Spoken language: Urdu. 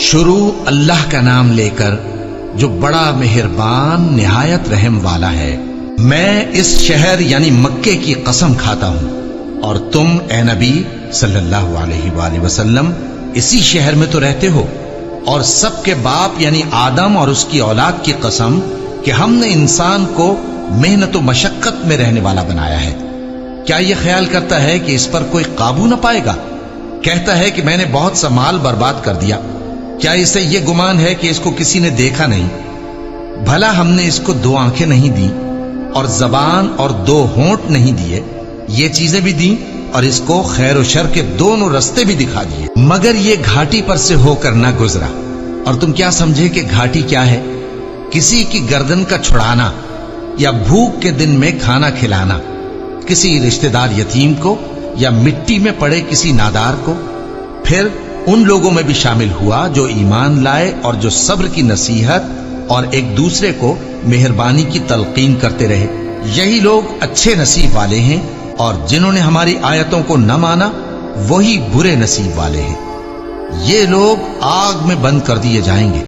شروع اللہ کا نام لے کر جو بڑا مہربان نہایت رحم والا ہے۔ میں اس شہر یعنی مکے کی قسم کھاتا ہوں، اور تم اے نبی صلی اللہ علیہ وآلہ وسلم اسی شہر میں تو رہتے ہو، اور سب کے باپ یعنی آدم اور اس کی اولاد کی قسم کہ ہم نے انسان کو محنت و مشقت میں رہنے والا بنایا ہے۔ کیا یہ خیال کرتا ہے کہ اس پر کوئی قابو نہ پائے گا؟ کہتا ہے کہ میں نے بہت سا مال برباد کر دیا۔ کیا اسے یہ گمان ہے کہ اس کو کسی نے دیکھا نہیں؟ بھلا ہم نے اس کو 2 آنکھیں نہیں دی، اور زبان اور 2 ہونٹ نہیں دیے؟ یہ چیزیں بھی دیں اور اس کو خیر و شر کے دونوں رستے بھی دکھا دیے، مگر یہ گھاٹی پر سے ہو کر نہ گزرا۔ اور تم کیا سمجھے کہ گھاٹی کیا ہے؟ کسی کی گردن کا چھڑانا، یا بھوک کے دن میں کھانا کھلانا، کسی رشتہ دار یتیم کو، یا مٹی میں پڑے کسی نادار کو۔ پھر ان لوگوں میں بھی شامل ہوا جو ایمان لائے اور جو صبر کی نصیحت اور ایک دوسرے کو مہربانی کی تلقین کرتے رہے۔ یہی لوگ اچھے نصیب والے ہیں، اور جنہوں نے ہماری آیتوں کو نہ مانا وہی برے نصیب والے ہیں۔ یہ لوگ آگ میں بند کر دیے جائیں گے۔